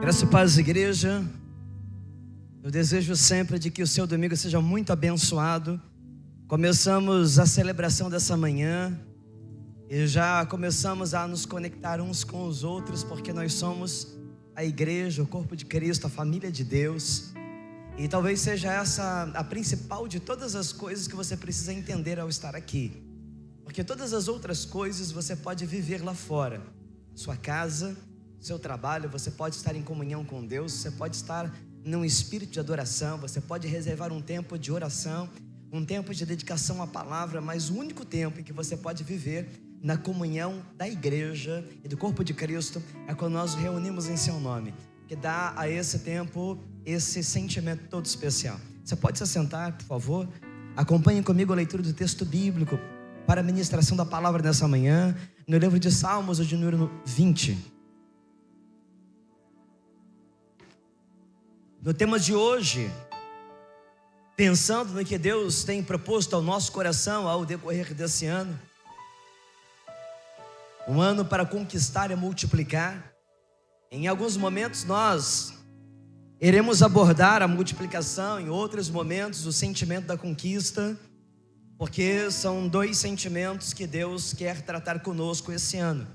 Graça e paz, igreja. Eu desejo sempre de que o seu domingo seja muito abençoado. Começamos a celebração dessa manhã e já começamos a nos conectar uns com os outros, porque nós somos a igreja, o corpo de Cristo, a família de Deus. E talvez seja essa a principal de todas as coisas que você precisa entender ao estar aqui, porque todas as outras coisas você pode viver lá fora, sua casa, seu trabalho. Você pode estar em comunhão com Deus, você pode estar num espírito de adoração, você pode reservar um tempo de oração, um tempo de dedicação à palavra, mas o único tempo em que você pode viver na comunhão da igreja e do corpo de Cristo é quando nós nos reunimos em seu nome, que dá a esse tempo esse sentimento todo especial. Você pode se assentar, por favor? Acompanhe comigo a leitura do texto bíblico para a ministração da palavra nessa manhã, no livro de Salmos, de número 20. No tema de hoje, pensando no que Deus tem proposto ao nosso coração ao decorrer desse ano, um ano para conquistar e multiplicar. Em alguns momentos nós iremos abordar a multiplicação, em outros momentos o sentimento da conquista, porque são dois sentimentos que Deus quer tratar conosco esse ano.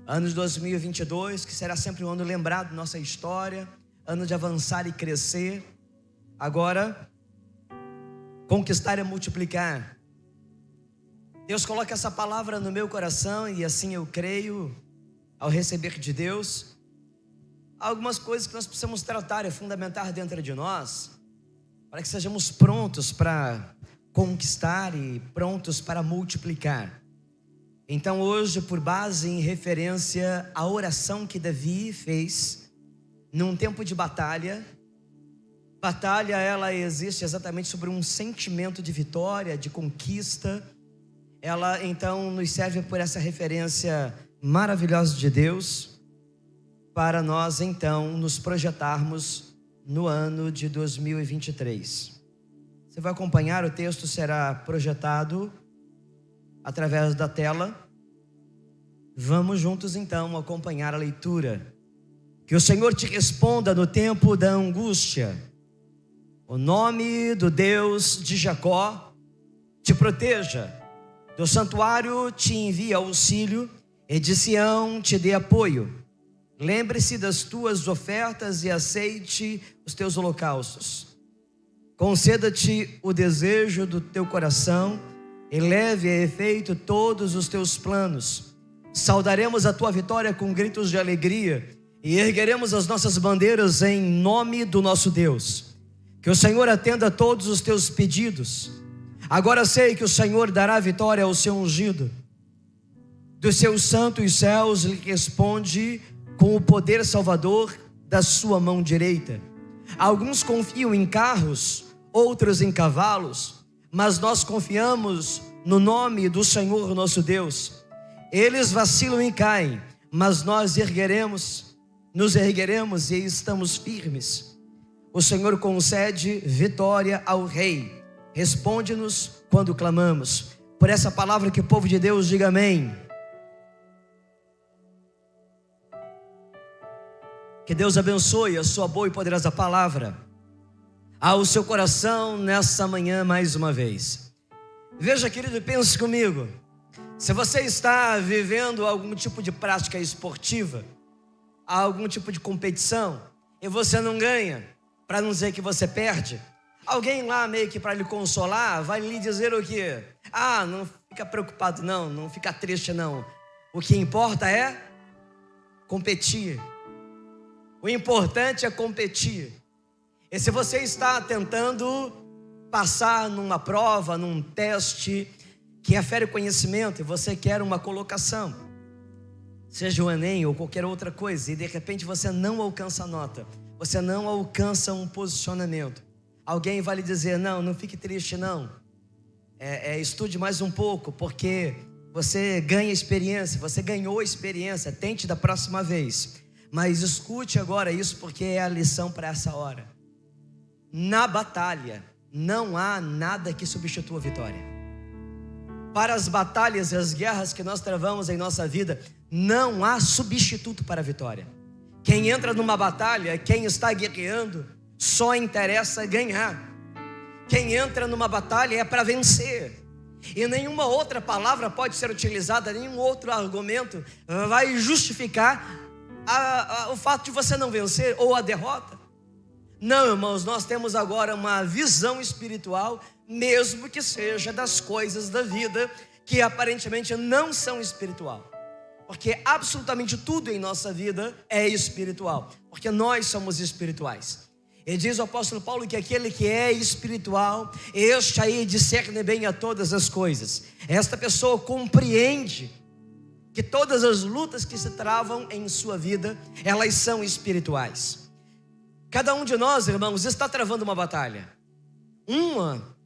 Ano de 2022, que será sempre um ano lembrado da nossa história, ano de avançar e crescer. Agora, conquistar e multiplicar. Deus coloca essa palavra no meu coração e assim eu creio, ao receber de Deus, algumas coisas que nós precisamos tratar e fundamentar dentro de nós, para que sejamos prontos para conquistar e prontos para multiplicar. Então hoje, por base em referência à oração que Davi fez num tempo de batalha, ela existe exatamente sobre um sentimento de vitória, de conquista. Ela então nos serve por essa referência maravilhosa de Deus, para nós então nos projetarmos no ano de 2023. Você vai acompanhar, o texto será projetado através da tela. Vamos juntos então acompanhar a leitura. Que o Senhor te responda no tempo da angústia. O nome do Deus de Jacó te proteja. Do santuário te envie auxílio e de Sião te dê apoio. Lembre-se das tuas ofertas e aceite os teus holocaustos. Conceda-te o desejo do teu coração e leve a efeito todos os teus planos. Saudaremos a tua vitória com gritos de alegria e ergueremos as nossas bandeiras em nome do nosso Deus. Que o Senhor atenda a todos os teus pedidos. Agora sei que o Senhor dará vitória ao seu ungido. Dos seus santos céus lhe responde com o poder salvador da sua mão direita. Alguns confiam em carros, outros em cavalos, mas nós confiamos no nome do Senhor nosso Deus. Eles vacilam e caem, mas nós nos ergueremos e estamos firmes. O Senhor concede vitória ao rei. Responde-nos quando clamamos. Por essa palavra que o povo de Deus diga amém. Que Deus abençoe a sua boa e poderosa palavra ao seu coração nessa manhã mais uma vez. Veja, querido, pense comigo. Se você está vivendo algum tipo de prática esportiva, algum tipo de competição, e você não ganha, para não dizer que você perde, alguém lá meio que para lhe consolar vai lhe dizer o quê? Ah, não fica preocupado não fica triste não. O que importa é competir. O importante é competir. E se você está tentando passar numa prova, num teste que afere conhecimento, e você quer uma colocação, seja o Enem ou qualquer outra coisa, e de repente você não alcança a nota, você não alcança um posicionamento, alguém vai lhe dizer, não fique triste não, estude mais um pouco, porque você ganha experiência, você ganhou experiência, tente da próxima vez. Mas escute agora isso, porque é a lição para essa hora. Na batalha não há nada que substitua a vitória. Para as batalhas e as guerras que nós travamos em nossa vida, não há substituto para a vitória. Quem entra numa batalha, quem está guerreando, só interessa ganhar. Quem entra numa batalha é para vencer. E nenhuma outra palavra pode ser utilizada, nenhum outro argumento vai justificar o fato de você não vencer ou a derrota. Não, irmãos, nós temos agora uma visão espiritual, mesmo que seja das coisas da vida que aparentemente não são espiritual. Porque absolutamente tudo em nossa vida é espiritual, porque nós somos espirituais. E diz o apóstolo Paulo que aquele que é espiritual, este aí discerne bem a todas as coisas. Esta pessoa compreende que todas as lutas que se travam em sua vida, elas são espirituais. Cada um de nós, irmãos, está travando uma batalha. Uma,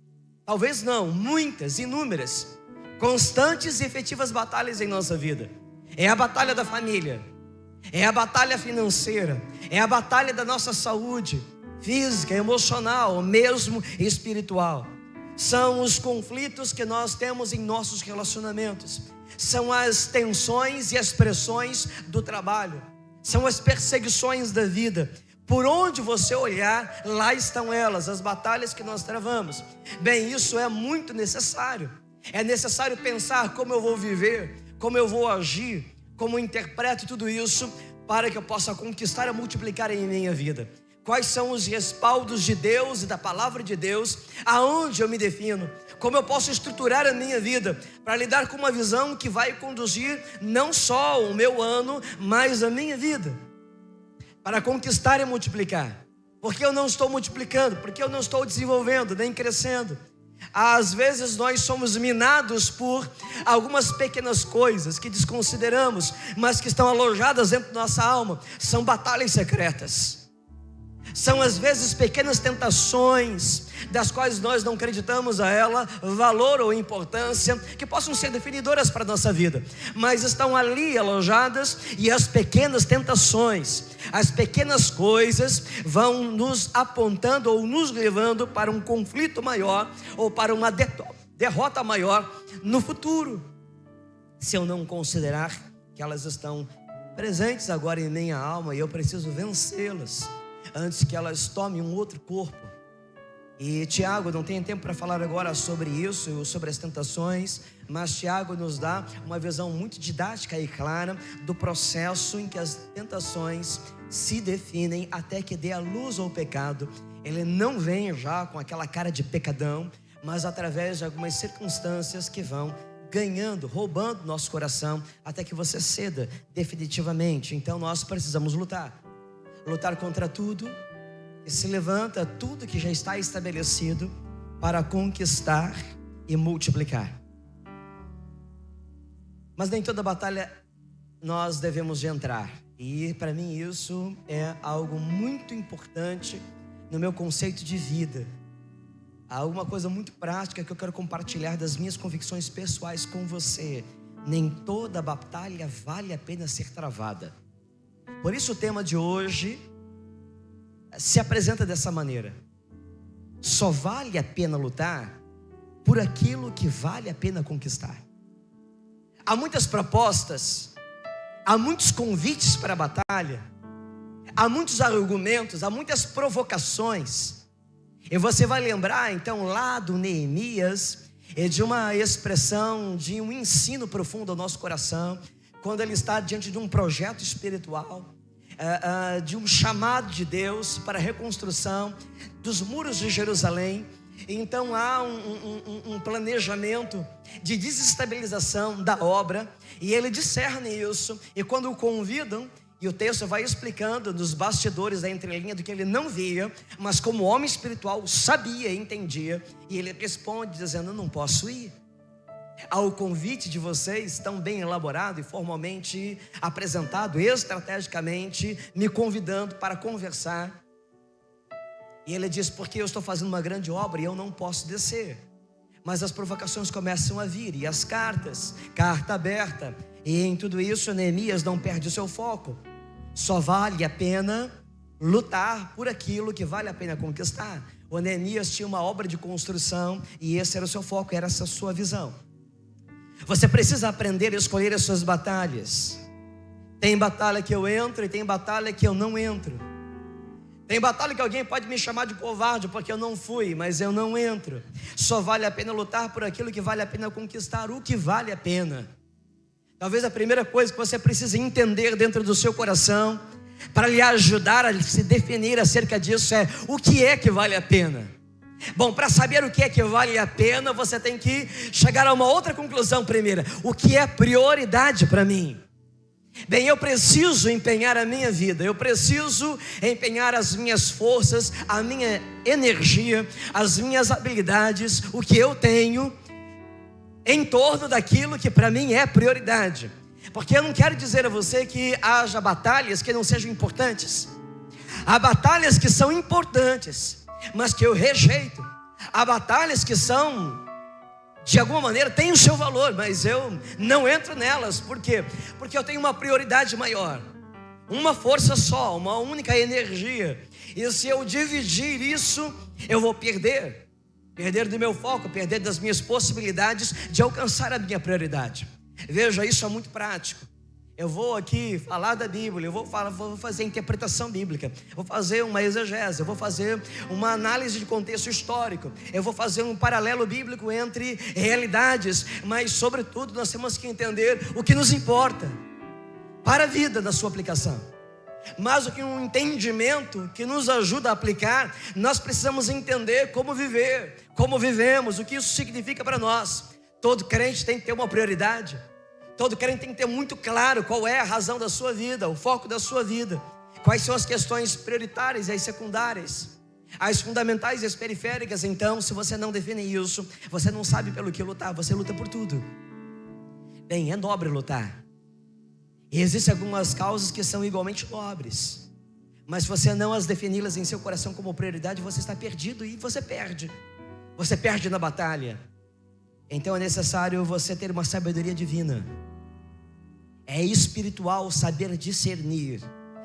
talvez não, muitas, inúmeras, constantes e efetivas batalhas em nossa vida. É a batalha da família, é a batalha financeira, é a batalha da nossa saúde física, emocional, mesmo espiritual. São os conflitos que nós temos em nossos relacionamentos. São as tensões e as pressões do trabalho. São as perseguições da vida. Por onde você olhar, lá estão elas, as batalhas que nós travamos. Bem, isso é muito necessário. É necessário pensar como eu vou viver, como eu vou agir, como eu interpreto tudo isso, para que eu possa conquistar e multiplicar em minha vida. Quais são os respaldos de Deus e da palavra de Deus, aonde eu me defino, como eu posso estruturar a minha vida, para lidar com uma visão que vai conduzir não só o meu ano, mas a minha vida, para conquistar e multiplicar. Porque eu não estou multiplicando, porque eu não estou desenvolvendo, nem crescendo. Às vezes nós somos minados por algumas pequenas coisas que desconsideramos, mas que estão alojadas dentro da nossa alma. São batalhas secretas. São às vezes pequenas tentações, das quais nós não acreditamos a ela valor ou importância, que possam ser definidoras para a nossa vida, mas estão ali alojadas. E as pequenas tentações, as pequenas coisas vão nos apontando ou nos levando para um conflito maior, ou para uma derrota maior no futuro, se eu não considerar que elas estão presentes agora em minha alma, e eu preciso vencê-las antes que elas tomem um outro corpo. E Tiago, não tem tempo para falar agora sobre isso, sobre as tentações, mas Tiago nos dá uma visão muito didática e clara do processo em que as tentações se definem até que dê a luz ao pecado. Ele não vem já com aquela cara de pecadão, mas através de algumas circunstâncias que vão ganhando, roubando nosso coração, até que você ceda definitivamente. Então nós precisamos lutar contra tudo que se levanta, tudo que já está estabelecido, para conquistar e multiplicar. Mas nem toda batalha nós devemos de entrar, e para mim isso é algo muito importante no meu conceito de vida. Há alguma coisa muito prática que eu quero compartilhar das minhas convicções pessoais com você. Nem toda batalha vale a pena ser travada. Por isso o tema de hoje se apresenta dessa maneira: só vale a pena lutar por aquilo que vale a pena conquistar. Há muitas propostas, há muitos convites para a batalha, há muitos argumentos, há muitas provocações. E você vai lembrar então lá do Neemias, de uma expressão, de um ensino profundo ao nosso coração, quando ele está diante de um projeto espiritual, de um chamado de Deus para a reconstrução dos muros de Jerusalém. Então há um planejamento de desestabilização da obra, e ele discerne isso. E quando o convidam, e o texto vai explicando nos bastidores da entrelinha do que ele não via, mas como homem espiritual sabia e entendia, e ele responde dizendo: eu não posso ir ao convite de vocês, tão bem elaborado e formalmente apresentado, estrategicamente me convidando para conversar. E ele diz: porque eu estou fazendo uma grande obra e eu não posso descer. Mas as provocações começam a vir, e as cartas, carta aberta, e em tudo isso Neemias não perde o seu foco. Só vale a pena lutar por aquilo que vale a pena conquistar. O Neemias tinha uma obra de construção, e esse era o seu foco, era essa sua visão. Você precisa aprender a escolher as suas batalhas. Tem batalha que eu entro e tem batalha que eu não entro. Tem batalha que alguém pode me chamar de covarde porque eu não fui, mas eu não entro. Só vale a pena lutar por aquilo que vale a pena conquistar, o que vale a pena. Talvez a primeira coisa que você precisa entender dentro do seu coração, para lhe ajudar a se definir acerca disso, é o que é que vale a pena. Bom, para saber o que é que vale a pena, você tem que chegar a uma outra conclusão primeira. O que é prioridade para mim? Bem, eu preciso empenhar a minha vida, eu preciso empenhar as minhas forças, a minha energia, as minhas habilidades, o que eu tenho, em torno daquilo que para mim é prioridade. Porque eu não quero dizer a você que haja batalhas que não sejam importantes. Há batalhas que são importantes, mas que eu rejeito. Há batalhas que são, de alguma maneira, têm o seu valor, mas eu não entro nelas. Por quê? Porque eu tenho uma prioridade maior, uma força só, uma única energia. E se eu dividir isso, eu vou perder do meu foco, perder das minhas possibilidades de alcançar a minha prioridade. Veja, isso é muito prático. Eu vou aqui falar da Bíblia, vou fazer interpretação bíblica, vou fazer uma exegese, eu vou fazer uma análise de contexto histórico, eu vou fazer um paralelo bíblico entre realidades, mas sobretudo nós temos que entender o que nos importa para a vida da sua aplicação. Mais do que um entendimento que nos ajuda a aplicar, nós precisamos entender como viver, como vivemos, o que isso significa para nós. Todo crente tem que ter uma prioridade. Todo crente tem que ter muito claro qual é a razão da sua vida, o foco da sua vida. Quais são as questões prioritárias e as secundárias, as fundamentais e as periféricas. Então, se você não define isso, você não sabe pelo que lutar, você luta por tudo. Bem, é nobre lutar. E existem algumas causas que são igualmente nobres, mas se você não as defini-las em seu coração como prioridade, você está perdido e você perde. Você perde na batalha. Então é necessário você ter uma sabedoria divina. É espiritual saber discernir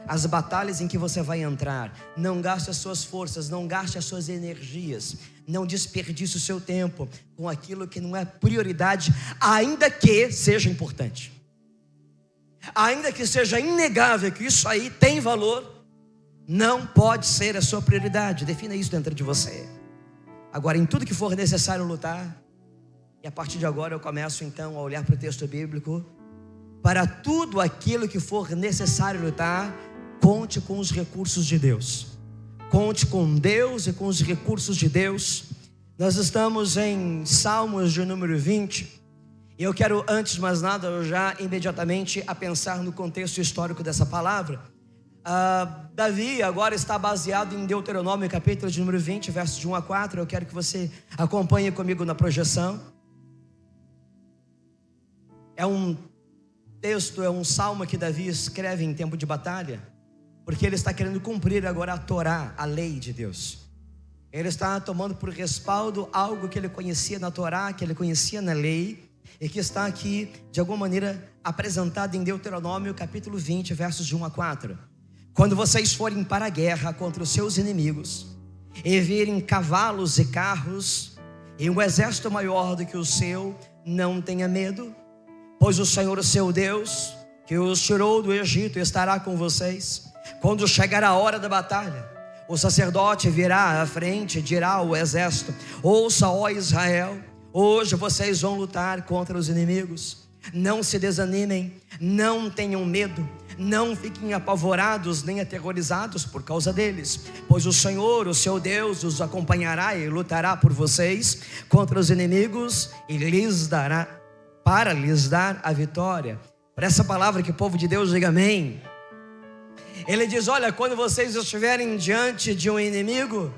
as batalhas em que você vai entrar. Não gaste as suas forças, não gaste as suas energias, não desperdice o seu tempo com aquilo que não é prioridade, ainda que seja importante, ainda que seja inegável que isso aí tem valor. Não pode ser a sua prioridade. Defina isso dentro de você. Agora, em tudo que for necessário lutar, e a partir de agora eu começo então a olhar para o texto bíblico. Para tudo aquilo que for necessário lutar, conte com os recursos de Deus. Conte com Deus e com os recursos de Deus. Nós estamos em Salmos de número 20. E eu quero, antes de mais nada, já imediatamente a pensar no contexto histórico dessa palavra. Davi agora está baseado em Deuteronômio, capítulo de número 20, versos de 1 a 4. Eu quero que você acompanhe comigo na projeção. É um texto, é um salmo que Davi escreve em tempo de batalha, porque ele está querendo cumprir agora a Torá, a lei de Deus. Ele está tomando por respaldo algo que ele conhecia na Torá, que ele conhecia na lei, e que está aqui de alguma maneira apresentado em Deuteronômio capítulo 20, versos de 1 a 4. Quando vocês forem para a guerra contra os seus inimigos, e virem cavalos e carros, e um exército maior do que o seu, não tenha medo, pois o Senhor, o seu Deus, que os tirou do Egito, estará com vocês. Quando chegar a hora da batalha, o sacerdote virá à frente e dirá ao exército: ouça, ó Israel, hoje vocês vão lutar contra os inimigos. Não se desanimem, não tenham medo, não fiquem apavorados nem aterrorizados por causa deles, pois o Senhor, o seu Deus, os acompanhará e lutará por vocês contra os inimigos e lhes dará, para lhes dar a vitória. Para essa palavra que o povo de Deus diga amém. Ele diz: olha, quando vocês estiverem diante de um inimigo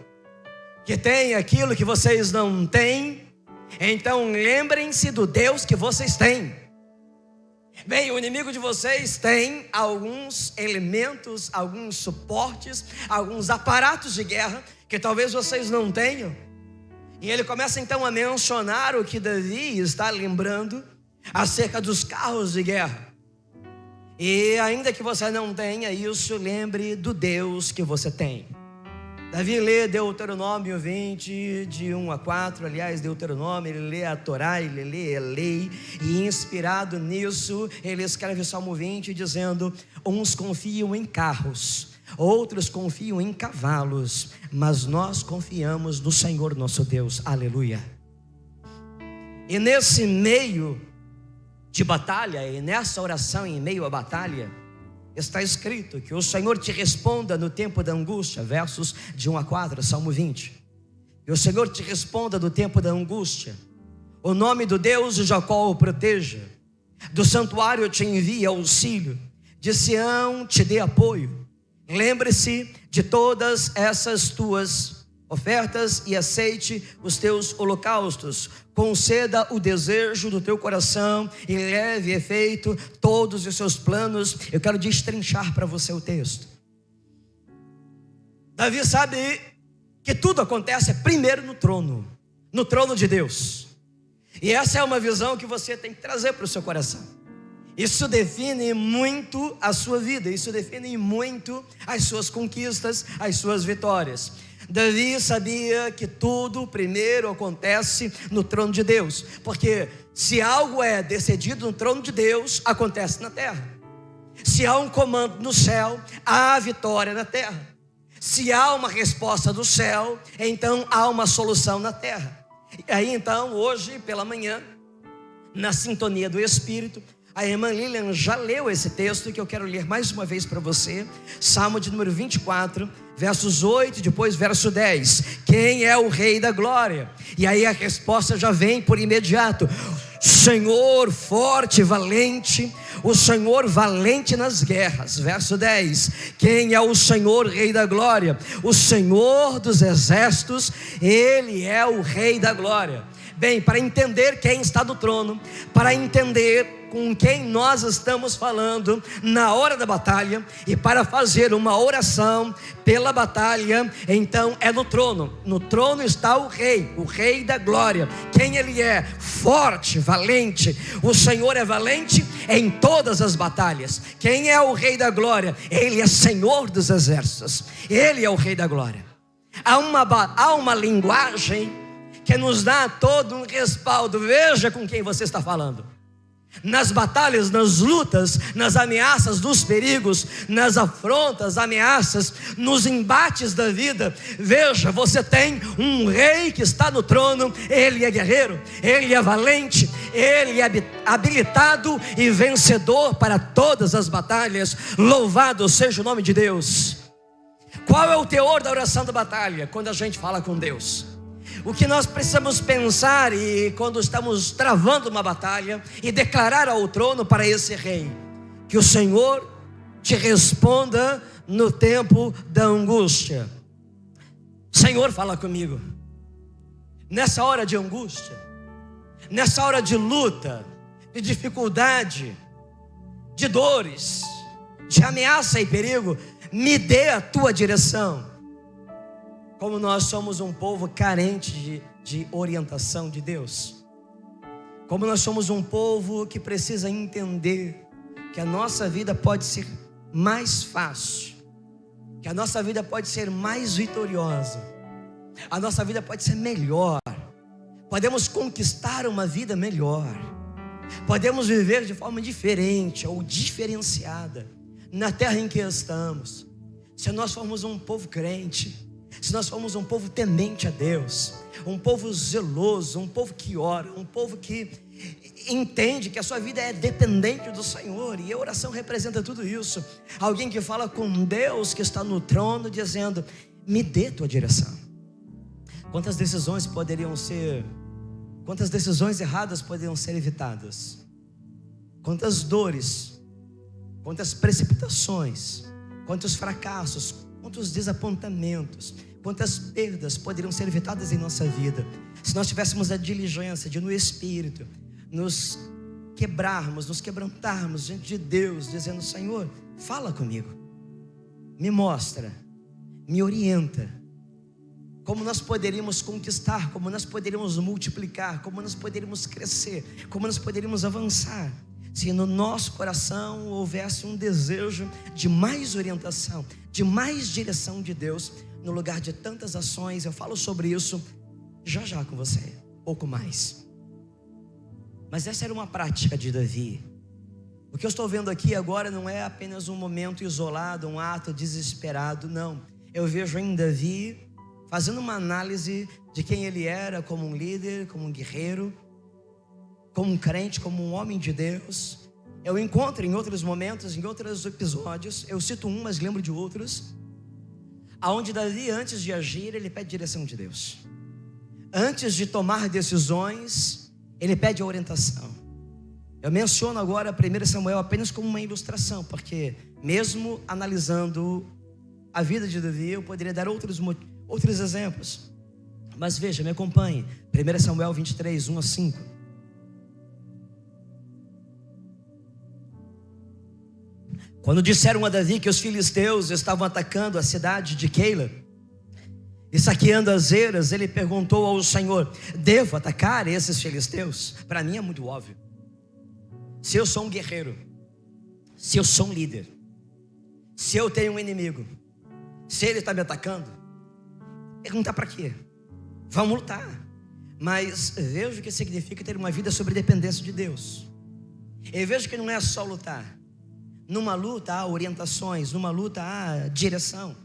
que tem aquilo que vocês não têm, então lembrem-se do Deus que vocês têm. Bem, o inimigo de vocês tem alguns elementos, alguns suportes, alguns aparatos de guerra que talvez vocês não tenham. E ele começa então a mencionar o que Davi está lembrando acerca dos carros de guerra. E ainda que você não tenha isso, lembre do Deus que você tem. Davi lê Deuteronômio 20, de 1 a 4, aliás, Deuteronômio, ele lê a Torá, ele lê a lei, e inspirado nisso, ele escreve o Salmo 20, dizendo: uns confiam em carros, outros confiam em cavalos, mas nós confiamos no Senhor nosso Deus, aleluia. E nesse meio de batalha, e nessa oração em meio à batalha, está escrito que o Senhor te responda no tempo da angústia, versos de 1 a 4, Salmo 20. Que o Senhor te responda no tempo da angústia, o nome do Deus de Jacó o proteja, do santuário te envie auxílio, de Sião te dê apoio. Lembre-se de todas essas tuas ofertas e aceite os teus holocaustos. Conceda o desejo do teu coração e leve efeito todos os seus planos. Eu quero destrinchar para você o texto. Davi sabe que tudo acontece primeiro no trono de Deus. E essa é uma visão que você tem que trazer para o seu coração. Isso define muito a sua vida, isso define muito as suas conquistas, as suas vitórias. Davi sabia que tudo primeiro acontece no trono de Deus, porque se algo é decidido no trono de Deus, acontece na terra. Se há um comando no céu, há vitória na terra. Se há uma resposta do céu, então há uma solução na terra. E aí então, hoje pela manhã, na sintonia do Espírito, a irmã Lilian já leu esse texto que eu quero ler mais uma vez para você. Salmo de número 24, versos 8, depois verso 10. Quem é o Rei da Glória? E aí a resposta já vem por imediato: Senhor forte e valente, o Senhor valente nas guerras. Verso 10. Quem é o Senhor Rei da Glória? O Senhor dos exércitos, Ele é o Rei da Glória. Bem, para entender quem está no trono, para entender com quem nós estamos falando na hora da batalha, e para fazer uma oração pela batalha, então é no trono. No trono está o Rei da Glória. Quem Ele é? Forte, valente. O Senhor é valente em todas as batalhas. Quem é o Rei da Glória? Ele é Senhor dos exércitos, Ele é o Rei da Glória. Há uma linguagem que nos dá todo um respaldo. Veja com quem você está falando. Nas batalhas, nas lutas, nas ameaças, nos perigos, nas afrontas, ameaças, nos embates da vida, veja, você tem um rei que está no trono. Ele é guerreiro, ele é valente, ele é habilitado e vencedor para todas as batalhas. Louvado seja o nome de Deus. Qual é o teor da oração da batalha? Quando a gente fala com Deus, o que nós precisamos pensar, e quando estamos travando uma batalha, e declarar ao trono para esse rei: que o Senhor te responda no tempo da angústia. Senhor, fala comigo nessa hora de angústia, nessa hora de luta, de dificuldade, de dores, de ameaça e perigo. Me dê a tua direção. Como nós somos um povo carente de orientação de Deus, como nós somos um povo que precisa entender que a nossa vida pode ser mais fácil, que a nossa vida pode ser mais vitoriosa, a nossa vida pode ser melhor, podemos conquistar uma vida melhor, podemos viver de forma diferente ou diferenciada na terra em que estamos, se nós formos um povo crente, se nós formos um povo temente a Deus, um povo zeloso, um povo que ora, um povo que entende que a sua vida é dependente do Senhor, e a oração representa tudo isso. Alguém que fala com Deus que está no trono, dizendo: me dê tua direção. Quantas decisões erradas poderiam ser evitadas? Quantas dores, quantas precipitações, quantos fracassos, quantos desapontamentos, quantas perdas poderiam ser evitadas em nossa vida, se nós tivéssemos a diligência de, no Espírito, nos quebrarmos, nos quebrantarmos diante de Deus, dizendo: Senhor, fala comigo, me mostra, me orienta, como nós poderíamos conquistar, como nós poderíamos multiplicar, como nós poderíamos crescer, como nós poderíamos avançar, se no nosso coração houvesse um desejo de mais orientação, de mais direção de Deus, no lugar de tantas ações. Eu falo sobre isso já já com você, pouco mais. Mas essa era uma prática de Davi. O que eu estou vendo aqui agora não é apenas um momento isolado, um ato desesperado, não. Eu vejo em Davi fazendo uma análise de quem ele era como um líder, como um guerreiro, como um crente, como um homem de Deus. Eu encontro em outros momentos, em outros episódios, eu cito um, mas lembro de outros, aonde Davi, antes de agir, ele pede direção de Deus. Antes de tomar decisões, ele pede a orientação. Eu menciono agora 1 Samuel apenas como uma ilustração, porque mesmo analisando a vida de Davi, eu poderia dar outros exemplos. Mas veja, me acompanhe. 1 Samuel 23, 1 a 5. Quando disseram a Davi que os filisteus estavam atacando a cidade de Keila e saqueando as eiras, ele perguntou ao Senhor: devo atacar esses filisteus? Para mim é muito óbvio. Se eu sou um guerreiro, se eu sou um líder, se eu tenho um inimigo, se ele está me atacando, perguntar para quê? Vamos lutar. Mas vejo o que significa ter uma vida sobre dependência de Deus. Eu vejo que não é só lutar. Numa luta há orientações, numa luta há direção.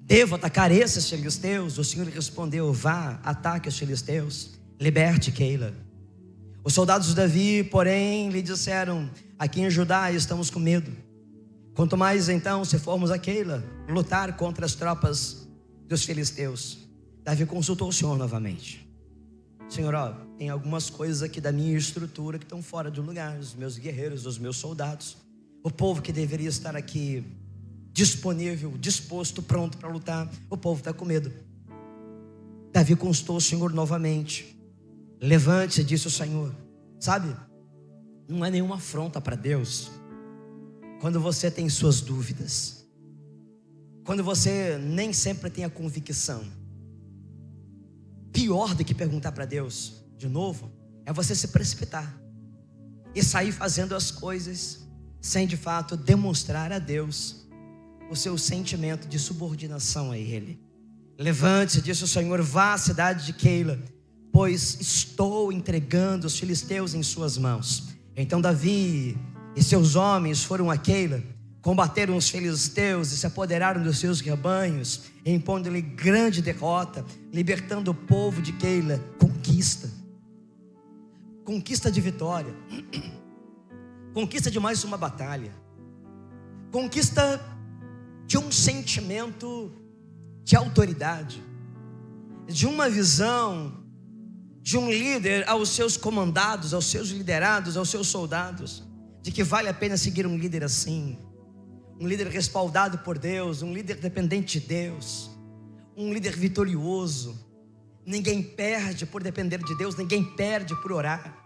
Devo atacar esses filisteus? O Senhor respondeu: vá, ataque os filisteus, liberte Keila. Os soldados de Davi, porém, lhe disseram: aqui em Judá estamos com medo. Quanto mais então se formos a Keila lutar contra as tropas dos filisteus. Davi consultou o Senhor novamente. Senhor, tem algumas coisas aqui da minha estrutura que estão fora do lugar. Os meus guerreiros, os meus soldados, o povo que deveria estar aqui disponível, disposto, pronto para lutar, o povo está com medo. Davi consultou o Senhor novamente. Levante-se, disse o Senhor. Sabe, não é nenhuma afronta para Deus quando você tem suas dúvidas, quando você nem sempre tem a convicção. Pior do que perguntar para Deus de novo é você se precipitar e sair fazendo as coisas sem de fato demonstrar a Deus o seu sentimento de subordinação a Ele. Levante-se, disse o Senhor, vá à cidade de Keila, pois estou entregando os filisteus em suas mãos. Então Davi e seus homens foram a Keila, combateram os filisteus e se apoderaram dos seus rebanhos, impondo-lhe grande derrota, libertando o povo de Keila. Conquista de vitória, conquista de mais uma batalha, conquista de um sentimento de autoridade, de uma visão de um líder aos seus comandados, aos seus liderados, aos seus soldados, de que vale a pena seguir um líder assim, um líder respaldado por Deus, um líder dependente de Deus, um líder vitorioso. Ninguém perde por depender de Deus, ninguém perde por orar.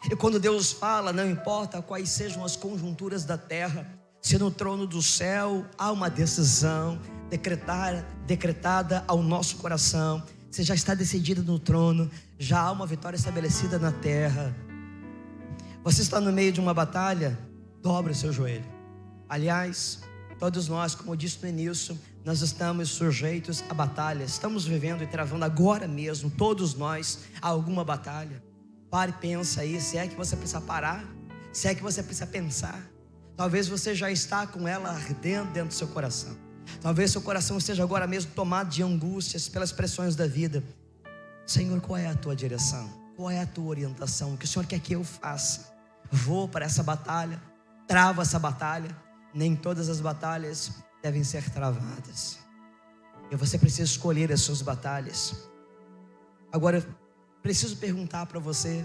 E quando Deus fala, não importa quais sejam as conjunturas da terra, se no trono do céu há uma decisão decretada ao nosso coração, se já está decidida no trono, já há uma vitória estabelecida na terra. Você está no meio de uma batalha, dobre o seu joelho. Aliás, todos nós, como eu disse no início, nós estamos sujeitos a batalha. Estamos vivendo e travando agora mesmo, todos nós, alguma batalha. Pare e pensa aí, se é que você precisa parar, se é que você precisa pensar. Talvez você já está com ela ardendo dentro do seu coração. Talvez seu coração esteja agora mesmo tomado de angústias pelas pressões da vida. Senhor, qual é a tua direção? Qual é a tua orientação? O que o Senhor quer que eu faça? Vou para essa batalha, travo essa batalha. Nem todas as batalhas devem ser travadas. E você precisa escolher as suas batalhas. Agora, preciso perguntar para você,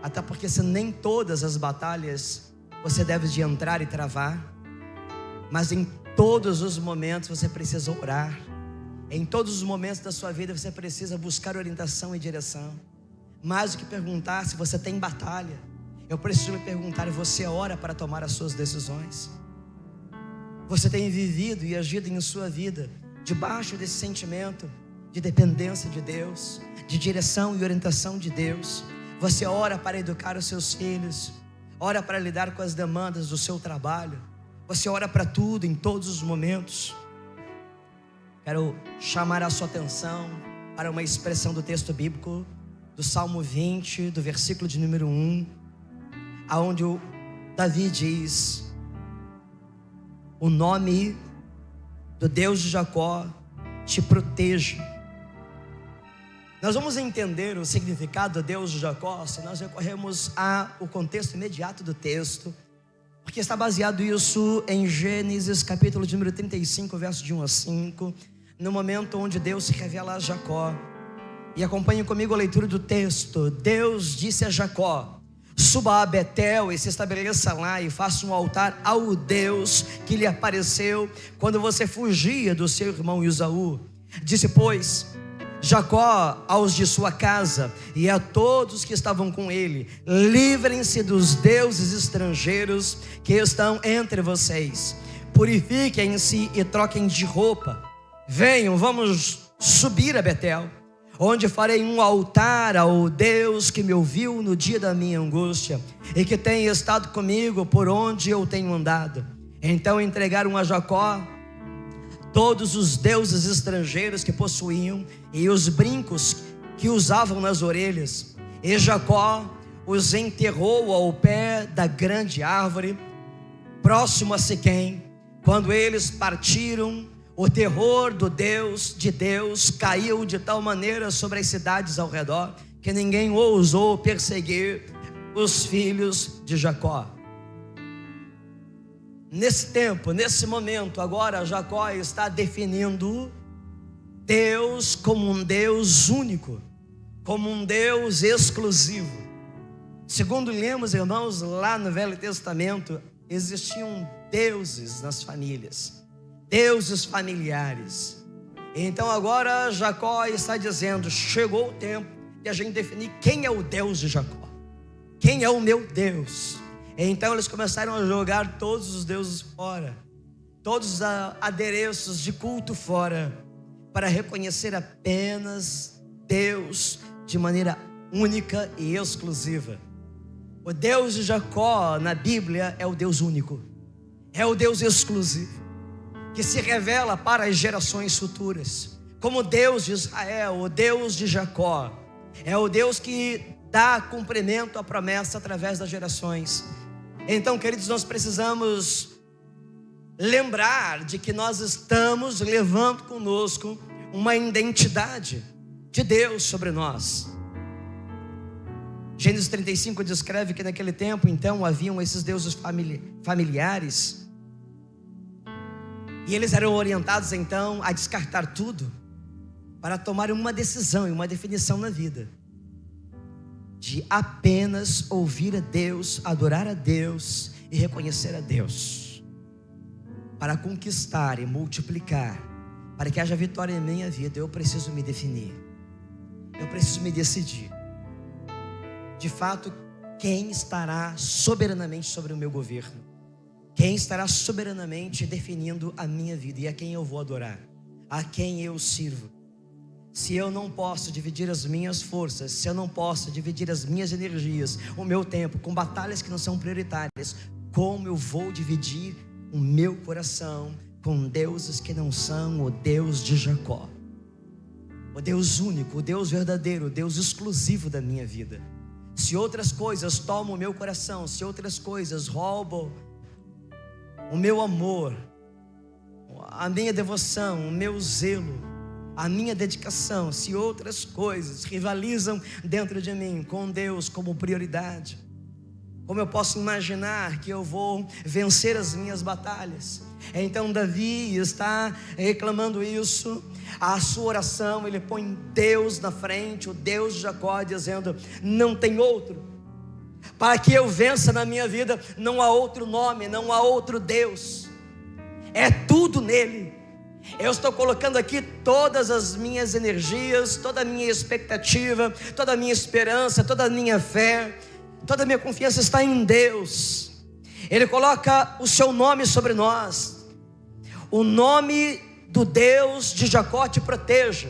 até porque se nem todas as batalhas você deve de entrar e travar, mas em todos os momentos você precisa orar. Em todos os momentos da sua vida você precisa buscar orientação e direção. Mais do que perguntar se você tem batalha, eu preciso lhe perguntar: você ora para tomar as suas decisões? Você tem vivido e agido em sua vida debaixo desse sentimento de dependência de Deus, de direção e orientação de Deus? Você ora para educar os seus filhos? ora para lidar com as demandas do seu trabalho, você ora para tudo, em todos os momentos. Quero chamar a sua atenção para uma expressão do texto bíblico, do Salmo 20, do versículo de número 1, aonde o Davi diz: o nome do Deus de Jacó te proteja. Nós vamos entender o significado do Deus de Jacó se nós recorremos ao contexto imediato do texto, porque está baseado isso em Gênesis capítulo de número 35, verso de 1 a 5, no momento onde Deus se revela a Jacó. E acompanhe comigo a leitura do texto. Deus disse a Jacó: suba a Betel e se estabeleça lá e faça um altar ao Deus que lhe apareceu quando você fugia do seu irmão Esaú. Disse, pois, Jacó aos de sua casa e a todos que estavam com ele: livrem-se dos deuses estrangeiros que estão entre vocês, purifiquem-se e troquem de roupa. Venham, vamos subir a Betel, onde farei um altar ao Deus que me ouviu no dia da minha angústia e que tem estado comigo por onde eu tenho andado. Então entregaram a Jacó todos os deuses estrangeiros que possuíam e os brincos que usavam nas orelhas. E Jacó os enterrou ao pé da grande árvore, próximo a Siquém. Quando eles partiram, o terror de Deus caiu de tal maneira sobre as cidades ao redor, que ninguém ousou perseguir os filhos de Jacó. Nesse tempo, nesse momento, agora Jacó está definindo Deus como um Deus único, como um Deus exclusivo. Segundo lemos, irmãos, lá no Velho Testamento existiam deuses nas famílias, deuses familiares. Então agora Jacó está dizendo: chegou o tempo de a gente definir quem é o Deus de Jacó, quem é o meu Deus. Então eles começaram a jogar todos os deuses fora, todos os adereços de culto fora, para reconhecer apenas Deus de maneira única e exclusiva. O Deus de Jacó na Bíblia é o Deus único, é o Deus exclusivo, que se revela para as gerações futuras, como Deus de Israel. O Deus de Jacó é o Deus que dá cumprimento à promessa através das gerações. Então, queridos, nós precisamos lembrar de que nós estamos levando conosco uma identidade de Deus sobre nós. Gênesis 35 descreve que naquele tempo, então, haviam esses deuses familiares, e eles eram orientados, então, a descartar tudo, para tomar uma decisão e uma definição na vida, de apenas ouvir a Deus, adorar a Deus e reconhecer a Deus. Para conquistar e multiplicar, para que haja vitória em minha vida, eu preciso me definir, eu preciso me decidir. De fato, quem estará soberanamente sobre o meu governo? Quem estará soberanamente definindo a minha vida e a quem eu vou adorar? A quem eu sirvo? Se eu não posso dividir as minhas forças, se eu não posso dividir as minhas energias, o meu tempo com batalhas que não são prioritárias, como eu vou dividir o meu coração com deuses que não são o Deus de Jacó? O Deus único, o Deus verdadeiro, o Deus exclusivo da minha vida. Se outras coisas tomam o meu coração, se outras coisas roubam o meu amor, a minha devoção, o meu zelo, a minha dedicação, se outras coisas rivalizam dentro de mim com Deus como prioridade, como eu posso imaginar que eu vou vencer as minhas batalhas? Então Davi está reclamando isso. A sua oração, ele põe Deus na frente, o Deus de Jacó, dizendo: não tem outro. Para que eu vença na minha vida, não há outro nome, não há outro Deus. É tudo nele. Eu estou colocando aqui todas as minhas energias, toda a minha expectativa, toda a minha esperança, toda a minha fé, toda a minha confiança está em Deus. Ele coloca o seu nome sobre nós. O nome do Deus de Jacó te proteja.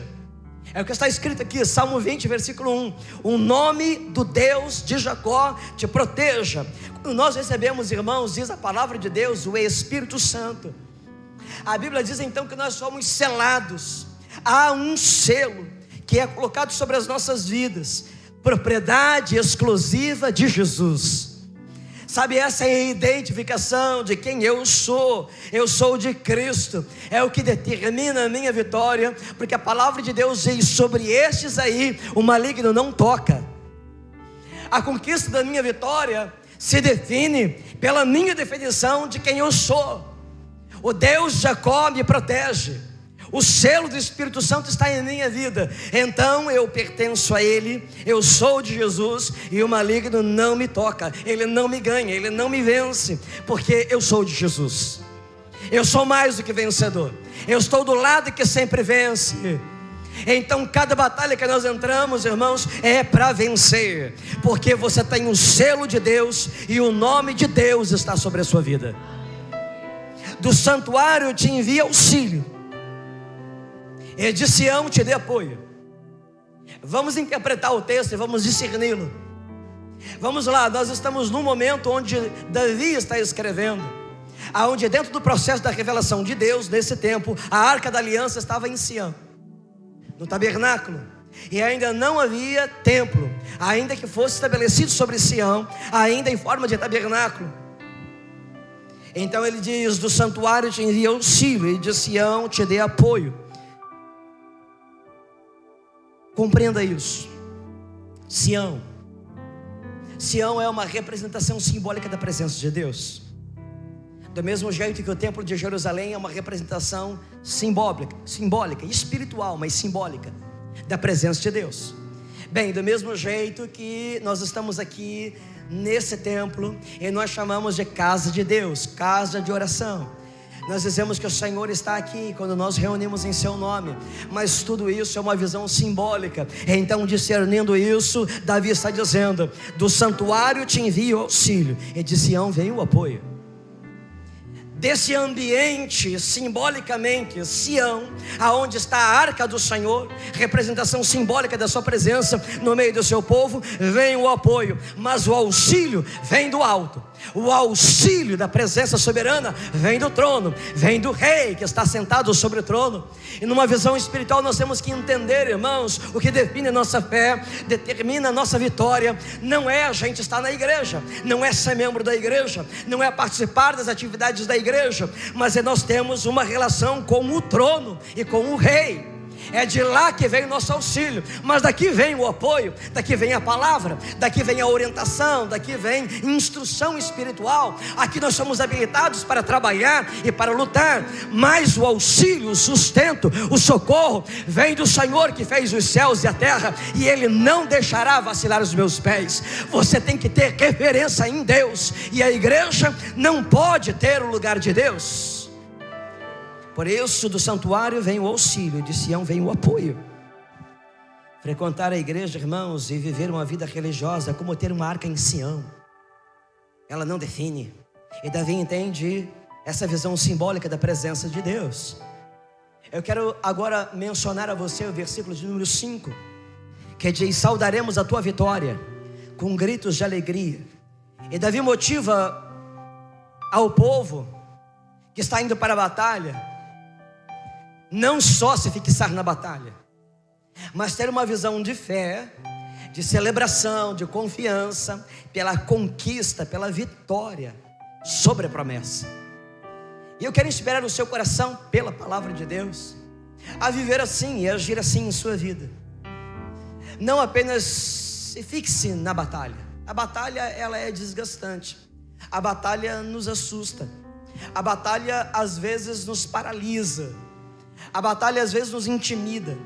É o que está escrito aqui, Salmo 20, versículo 1. O nome do Deus de Jacó te proteja. Quando nós recebemos, irmãos, diz a palavra de Deus, o Espírito Santo. A Bíblia diz então que nós somos selados. Há um selo que é colocado sobre as nossas vidas, propriedade exclusiva de Jesus. Sabe, essa é a identificação de quem eu sou de Cristo, é o que determina a minha vitória, porque a palavra de Deus diz, sobre estes aí, o maligno não toca. A conquista da minha vitória se define pela minha definição de quem eu sou. O Deus de Jacó me protege. O selo do Espírito Santo está em minha vida. Então eu pertenço a Ele, eu sou de Jesus, e o maligno não me toca, ele não me ganha, ele não me vence, porque eu sou de Jesus. Eu sou mais do que vencedor. Eu estou do lado que sempre vence. Então cada batalha que nós entramos, irmãos, é para vencer, porque você tem o selo de Deus e o nome de Deus está sobre a sua vida. Do santuário te envia auxílio, e de Sião te dê apoio. Vamos interpretar o texto e vamos discerni-lo. Vamos lá, nós estamos num momento onde Davi está escrevendo, aonde dentro do processo da revelação de Deus, nesse tempo, a Arca da Aliança estava em Sião, no tabernáculo, e ainda não havia templo, ainda que fosse estabelecido sobre Sião, ainda em forma de tabernáculo. Então ele diz, do santuário te envia auxílio, e de Sião te dê apoio. Compreenda isso. Sião é uma representação simbólica da presença de Deus. Do mesmo jeito que o templo de Jerusalém é uma representação simbólica, espiritual, mas simbólica da presença de Deus. Bem, do mesmo jeito que nós estamos aqui nesse templo, e nós chamamos de casa de Deus, casa de oração. Nós dizemos que o Senhor está aqui quando nós reunimos em seu nome, mas tudo isso é uma visão simbólica. Então, discernindo isso, Davi está dizendo, do santuário te envio auxílio, e de Sião veio o apoio. Desse ambiente, simbolicamente, Sião, aonde está a arca do Senhor, representação simbólica da sua presença no meio do seu povo, vem o apoio, mas o auxílio vem do alto. O auxílio da presença soberana vem do trono, vem do rei que está sentado sobre o trono. E numa visão espiritual nós temos que entender, irmãos, o que define a nossa fé, determina a nossa vitória, não é a gente estar na igreja, não é ser membro da igreja, não é participar das atividades da igreja, mas é nós temos uma relação com o trono e com o rei. É de lá que vem o nosso auxílio, mas daqui vem o apoio, daqui vem a palavra, daqui vem a orientação, daqui vem instrução espiritual. Aqui nós somos habilitados para trabalhar e para lutar, mas o auxílio, o sustento, o socorro vem do Senhor que fez os céus e a terra, e Ele não deixará vacilar os meus pés. Você tem que ter referência em Deus, e a igreja não pode ter o lugar de Deus. Por isso, do santuário vem o auxílio, de Sião vem o apoio. Frequentar a igreja, irmãos, e viver uma vida religiosa é como ter uma arca em Sião. Ela não define. E Davi entende essa visão simbólica da presença de Deus. Eu quero agora mencionar a você o versículo de número 5, que diz, saudaremos a tua vitória com gritos de alegria. E Davi motiva ao povo que está indo para a batalha, não só se fixar na batalha, mas ter uma visão de fé, de celebração, de confiança, pela conquista, pela vitória sobre a promessa. E eu quero inspirar o seu coração, pela palavra de Deus, a viver assim e agir assim em sua vida. Não apenas se fixe na batalha. A batalha, ela é desgastante. A batalha nos assusta. A batalha às vezes nos paralisa. A batalha às vezes nos intimida,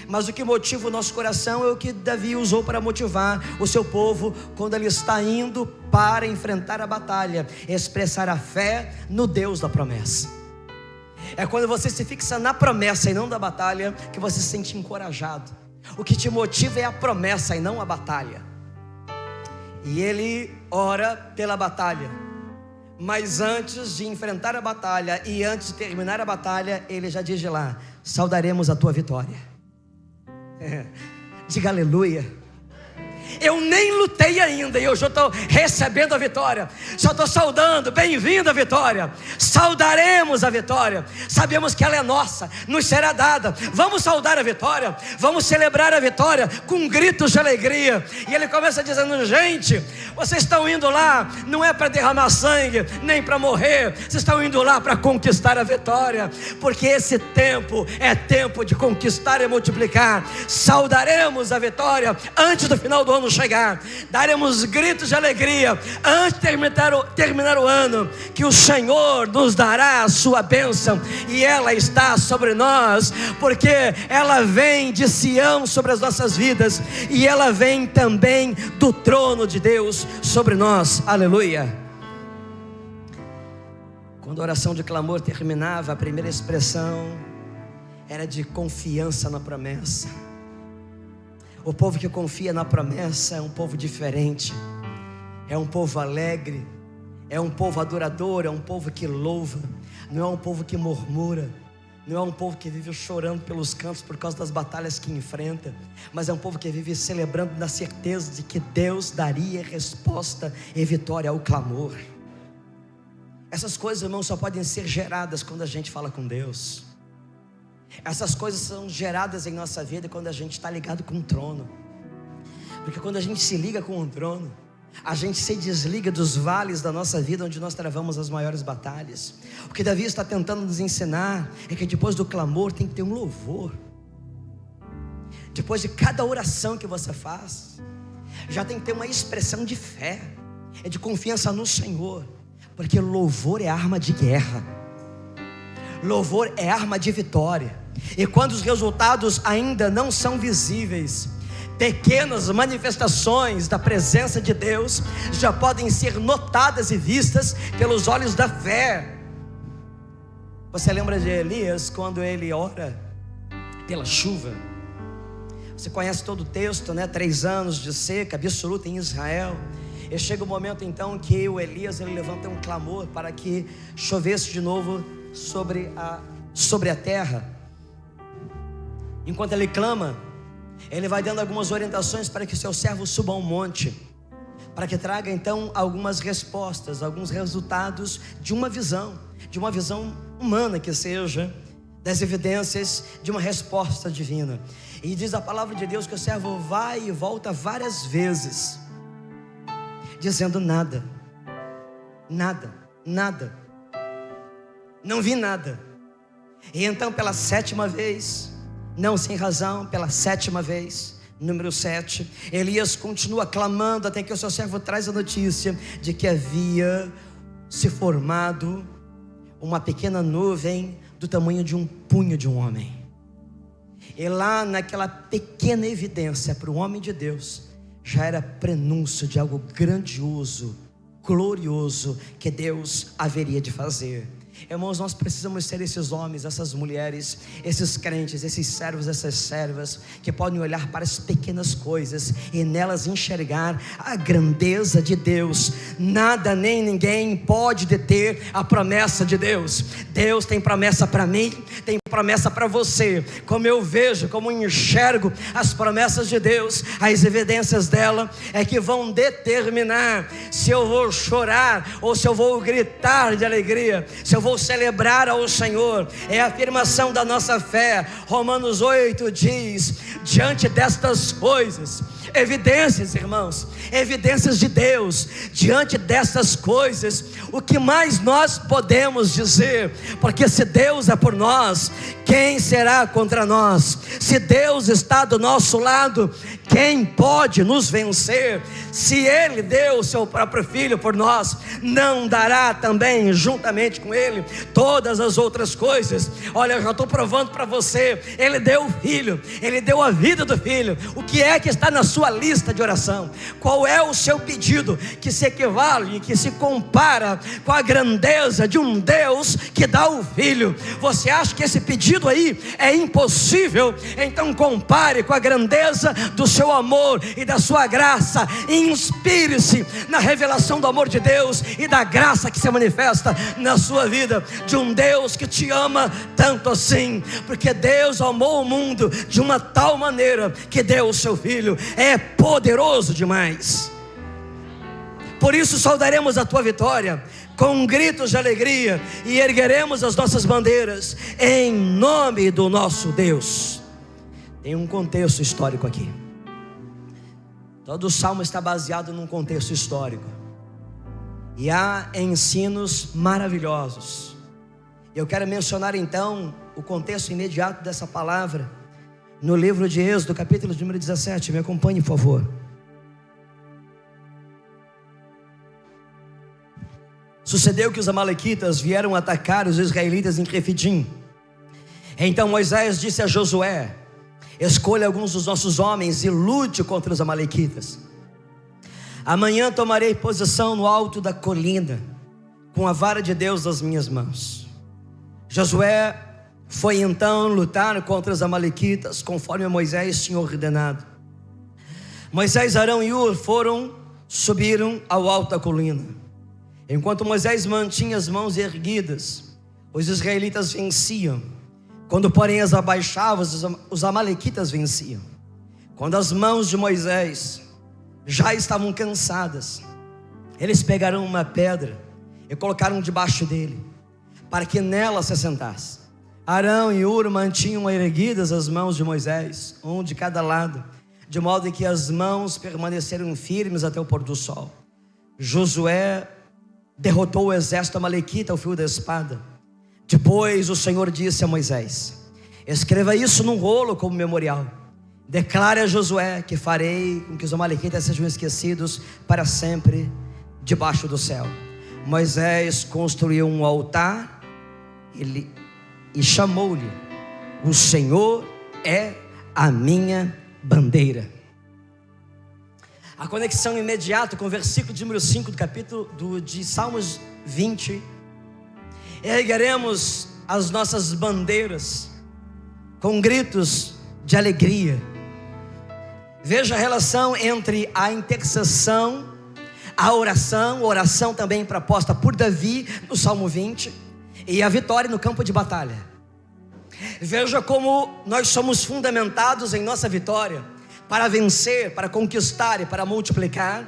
mas o que motiva o nosso coração é o que Davi usou para motivar o seu povo quando ele está indo para enfrentar a batalha, expressar a fé no Deus da promessa. É quando você se fixa na promessa e não na batalha que você se sente encorajado. O que te motiva é a promessa e não a batalha. E ele ora pela batalha, mas antes de enfrentar a batalha e antes de terminar a batalha, ele já diz de lá, saudaremos a tua vitória. Diga aleluia. Eu nem lutei ainda e eu já estou recebendo a vitória. Só estou saudando, bem-vindo a vitória. Saudaremos a vitória. Sabemos que ela é nossa, nos será dada. Vamos saudar a vitória, vamos celebrar a vitória com gritos de alegria. E ele começa dizendo: gente, vocês estão indo lá, não é para derramar sangue, nem para morrer. Vocês estão indo lá para conquistar a vitória, porque esse tempo é tempo de conquistar e multiplicar. Saudaremos a vitória antes do final do ano chegar, daremos gritos de alegria antes de terminar o ano, que o Senhor nos dará a sua bênção, e ela está sobre nós, porque ela vem de Sião sobre as nossas vidas, e ela vem também do trono de Deus sobre nós. Aleluia. Quando a oração de clamor terminava, a primeira expressão era de confiança na promessa. O povo que confia na promessa é um povo diferente, é um povo alegre, é um povo adorador, é um povo que louva, não é um povo que murmura, não é um povo que vive chorando pelos cantos por causa das batalhas que enfrenta, mas é um povo que vive celebrando na certeza de que Deus daria resposta e vitória ao clamor. Essas coisas, irmãos, só podem ser geradas quando a gente fala com Deus. Essas coisas são geradas em nossa vida quando a gente está ligado com o trono, porque quando a gente se liga com o trono, a gente se desliga dos vales da nossa vida onde nós travamos as maiores batalhas. O que Davi está tentando nos ensinar é que depois do clamor tem que ter um louvor. Depois de cada oração que você faz, já tem que ter uma expressão de fé, é de confiança no Senhor, porque louvor é arma de guerra, louvor é arma de vitória. E quando os resultados ainda não são visíveis, pequenas manifestações da presença de Deus já podem ser notadas e vistas pelos olhos da fé. Você lembra de Elias quando ele ora pela chuva? Você conhece todo o texto, né? 3 anos de seca absoluta em Israel. E chega o momento então que o Elias ele levanta um clamor para que chovesse de novo sobre a terra. Enquanto ele clama, ele vai dando algumas orientações para que seu servo suba ao monte, para que traga então algumas respostas, alguns resultados de uma visão humana que seja, das evidências de uma resposta divina. E diz a palavra de Deus que o servo vai e volta várias vezes, dizendo nada, não vi nada. E então pela 7ª vez, não sem razão, pela 7ª vez, número 7, Elias continua clamando até que o seu servo traz a notícia de que havia se formado uma pequena nuvem do tamanho de um punho de um homem. E lá naquela pequena evidência para o homem de Deus, já era prenúncio de algo grandioso, glorioso, que Deus haveria de fazer. Irmãos, nós precisamos ser esses homens, essas mulheres, esses crentes, esses servos, essas servas, que podem olhar para as pequenas coisas e nelas enxergar a grandeza de Deus. Nada nem ninguém pode deter a promessa de Deus. Deus tem promessa para mim, tem promessa para você. Como eu vejo, como eu enxergo as promessas de Deus, as evidências dela é que vão determinar se eu vou chorar ou se eu vou gritar de alegria, se eu vou celebrar ao Senhor. É a afirmação da nossa fé. Romanos 8 diz: diante destas coisas, evidências, irmãos, evidências de Deus, diante dessas coisas, o que mais nós podemos dizer? Porque se Deus é por nós, quem será contra nós? Se Deus está do nosso lado, quem pode nos vencer? Se Ele deu o seu próprio Filho por nós, não dará também juntamente com Ele todas as outras coisas? Olha, eu já estou provando para você, Ele deu o Filho, Ele deu a vida do Filho. O que é que está na sua lista de oração? Qual é o seu pedido que se equivale, que se compara com a grandeza de um Deus que dá o Filho? Você acha que esse pedido aí é impossível? Então compare com a grandeza do seu seu amor e da sua graça. Inspire-se na revelação do amor de Deus e da graça que se manifesta na sua vida, de um Deus que te ama tanto assim, porque Deus amou o mundo de uma tal maneira que deu o seu Filho. É poderoso demais. Por isso saudaremos a tua vitória com gritos de alegria e ergueremos as nossas bandeiras em nome do nosso Deus. Tem um contexto histórico aqui. Todo o salmo está baseado num contexto histórico, e há ensinos maravilhosos. Eu quero mencionar então o contexto imediato dessa palavra no livro de Êxodo, capítulo número 17. Me acompanhe, por favor. Sucedeu que os amalequitas vieram atacar os israelitas em Refidim. Então Moisés disse a Josué: escolha alguns dos nossos homens e lute contra os amalequitas. Amanhã tomarei posição no alto da colina, com a vara de Deus nas minhas mãos. Josué foi então lutar contra os amalequitas, conforme Moisés tinha ordenado. Moisés, Arão e Hur subiram ao alto da colina. Enquanto Moisés mantinha as mãos erguidas, os israelitas venciam. Quando porém as abaixava, os amalequitas venciam. Quando as mãos de Moisés já estavam cansadas, eles pegaram uma pedra e colocaram debaixo dele, para que nela se sentasse. Arão e Hur mantinham erguidas as mãos de Moisés, um de cada lado, de modo que as mãos permaneceram firmes até o pôr do sol. Josué derrotou o exército amalequita ao fio da espada. Depois o Senhor disse a Moisés: escreva isso num rolo como memorial. Declare a Josué que farei com que os amalequitas sejam esquecidos para sempre debaixo do céu. Moisés construiu um altar e chamou-lhe: o Senhor é a minha bandeira. A conexão imediata com o versículo de número 5 do capítulo de Salmos 20. Ergueremos as nossas bandeiras com gritos de alegria. Veja a relação entre a intercessão, a oração também proposta por Davi no Salmo 20, e a vitória no campo de batalha. Veja como nós somos fundamentados em nossa vitória para vencer, para conquistar e para multiplicar.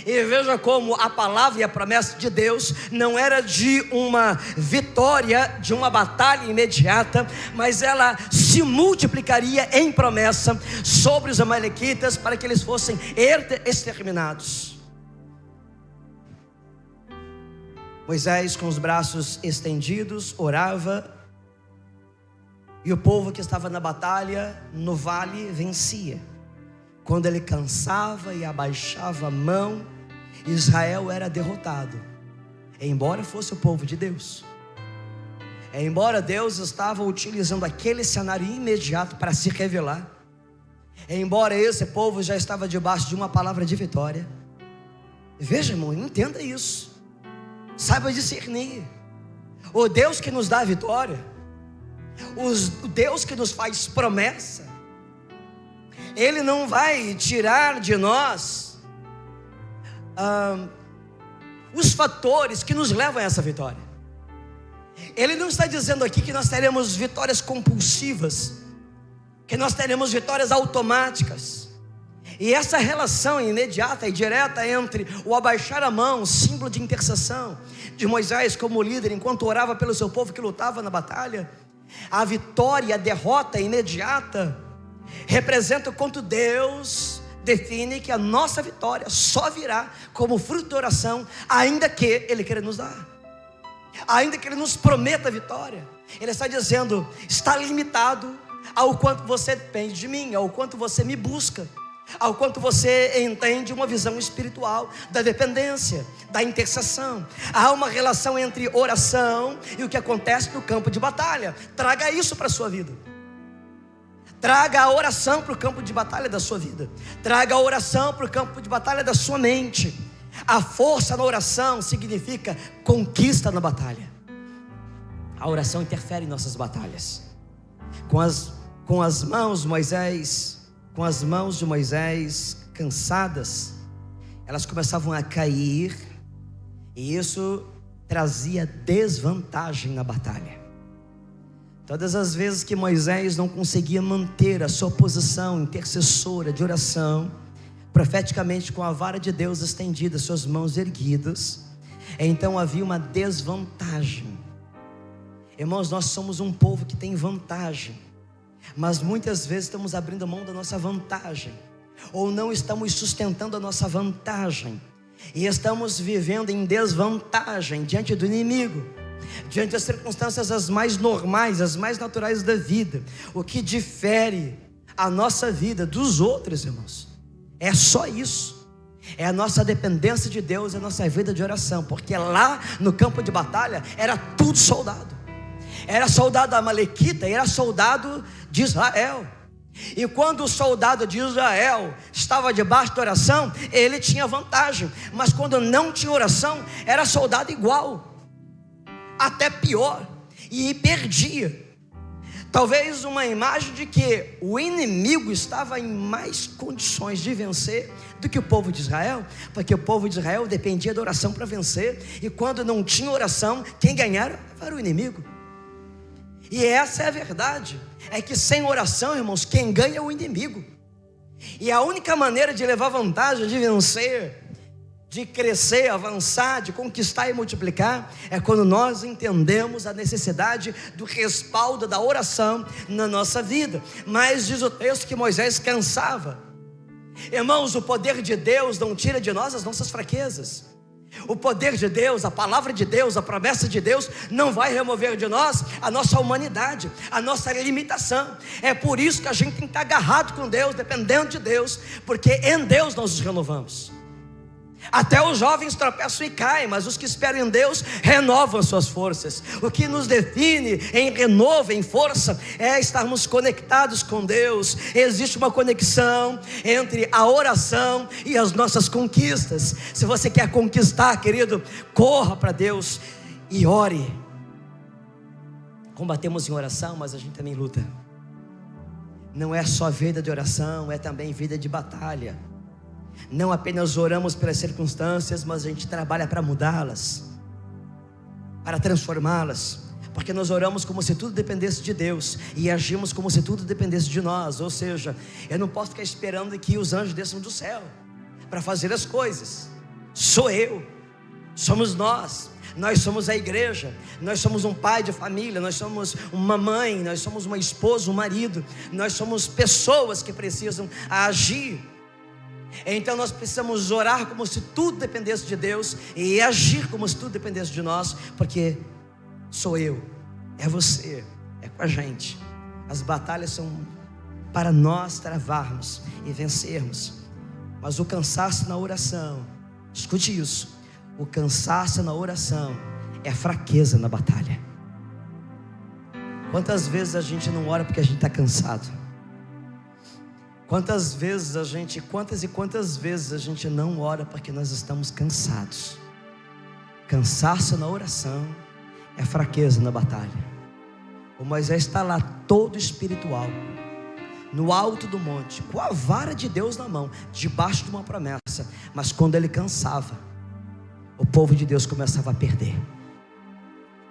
E veja como a palavra e a promessa de Deus não era de uma vitória, de uma batalha imediata, mas ela se multiplicaria em promessa sobre os amalequitas, para que eles fossem exterminados. Moisés, com os braços estendidos, orava, e o povo que estava na batalha, no vale, vencia. Quando ele cansava e abaixava a mão, Israel era derrotado, embora fosse o povo de Deus. Embora Deus estava utilizando aquele cenário imediato para se revelar, embora esse povo já estava debaixo de uma palavra de vitória. Veja, irmão, entenda isso, saiba discernir. O Deus que nos dá a vitória, o Deus que nos faz promessa, Ele não vai tirar de nós os fatores que nos levam a essa vitória. Ele não está dizendo aqui que nós teremos vitórias compulsivas, que nós teremos vitórias automáticas. E essa relação imediata e direta entre o abaixar a mão, símbolo de intercessão de Moisés como líder, enquanto orava pelo seu povo que lutava na batalha, a vitória, a derrota imediata, representa o quanto Deus define que a nossa vitória só virá como fruto da oração, ainda que Ele queira nos dar, ainda que Ele nos prometa a vitória. Ele está dizendo: está limitado ao quanto você depende de mim, ao quanto você me busca, ao quanto você entende uma visão espiritual da dependência, da intercessão. Há uma relação entre oração e o que acontece no campo de batalha. Traga isso para a sua vida. Traga a oração para o campo de batalha da sua vida. Traga a oração para o campo de batalha da sua mente. A força na oração significa conquista na batalha. A oração interfere em nossas batalhas. Com as mãos, Moisés com as mãos de Moisés cansadas, elas começavam a cair, e isso trazia desvantagem na batalha. Todas as vezes que Moisés não conseguia manter a sua posição intercessora de oração, profeticamente com a vara de Deus estendida, suas mãos erguidas, então havia uma desvantagem. Irmãos, nós somos um povo que tem vantagem, mas muitas vezes estamos abrindo mão da nossa vantagem, ou não estamos sustentando a nossa vantagem, e estamos vivendo em desvantagem diante do inimigo, diante das circunstâncias as mais normais, as mais naturais da vida. O que difere a nossa vida dos outros, irmãos, é só isso, é a nossa dependência de Deus, a nossa vida de oração, porque lá no campo de batalha era tudo soldado, era soldado amalequita, era soldado de Israel. E quando o soldado de Israel estava debaixo da oração, ele tinha vantagem. Mas quando não tinha oração, era soldado igual, até pior, e perdia. Talvez uma imagem de que o inimigo estava em mais condições de vencer do que o povo de Israel, porque o povo de Israel dependia da oração para vencer, e quando não tinha oração, quem ganhara era o inimigo. E essa é a verdade, é que sem oração, irmãos, quem ganha é o inimigo. E a única maneira de levar vantagem, de vencer, de crescer, avançar, de conquistar e multiplicar, é quando nós entendemos a necessidade do respaldo da oração na nossa vida. Mas diz o texto que Moisés cansava. Irmãos, o poder de Deus não tira de nós as nossas fraquezas. O poder de Deus, a palavra de Deus, a promessa de Deus não vai remover de nós a nossa humanidade, a nossa limitação. É por isso que a gente tem que estar agarrado com Deus, dependendo de Deus, porque em Deus nós nos renovamos. Até os jovens tropeçam e caem, mas os que esperam em Deus renovam as suas forças. O que nos define em renovo, em força, é estarmos conectados com Deus. Existe uma conexão entre a oração e as nossas conquistas. Se você quer conquistar, querido, corra para Deus e ore. Combatemos em oração, mas a gente também luta. Não é só vida de oração, é também vida de batalha. Não apenas oramos pelas circunstâncias, mas a gente trabalha para mudá-las, para transformá-las, porque nós oramos como se tudo dependesse de Deus e agimos como se tudo dependesse de nós. Ou seja, eu não posso ficar esperando que os anjos desçam do céu para fazer as coisas. Sou eu, somos nós somos a igreja, nós somos um pai de família, nós somos uma mãe, nós somos uma esposa, um marido, nós somos pessoas que precisam agir. Então nós precisamos orar como se tudo dependesse de Deus e agir como se tudo dependesse de nós, porque sou eu, é você, é com a gente. As batalhas são para nós travarmos e vencermos, mas o cansaço na oração, escute isso, o cansaço na oração é fraqueza na batalha. Quantas vezes a gente não ora porque a gente está cansado? Quantas vezes quantas vezes a gente não ora porque nós estamos cansados? Cansaço na oração é fraqueza na batalha. O Moisés está lá todo espiritual, no alto do monte, com a vara de Deus na mão, debaixo de uma promessa. Mas quando ele cansava, o povo de Deus começava a perder.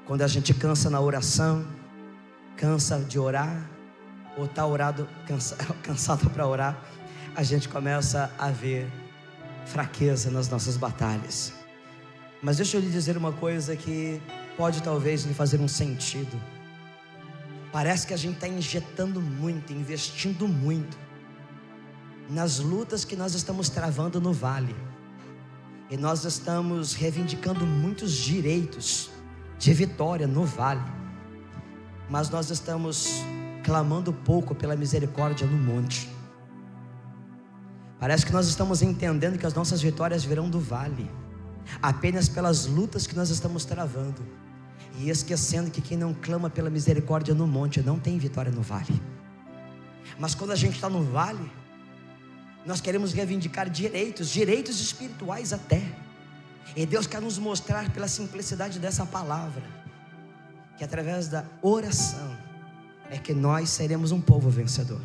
Quando a gente cansa na oração, cansa de orar, ou está cansado para orar, a gente começa a ver fraqueza nas nossas batalhas. Mas deixa eu lhe dizer uma coisa que pode talvez lhe fazer um sentido. Parece que a gente está injetando muito, investindo muito nas lutas que nós estamos travando no vale, e nós estamos reivindicando muitos direitos de vitória no vale, mas nós estamos clamando pouco pela misericórdia no monte. Parece que nós estamos entendendo que as nossas vitórias virão do vale, apenas pelas lutas que nós estamos travando, e esquecendo que quem não clama pela misericórdia no monte não tem vitória no vale. Mas quando a gente está no vale, nós queremos reivindicar direitos espirituais até, e Deus quer nos mostrar pela simplicidade dessa palavra, que através da oração é que nós seremos um povo vencedor.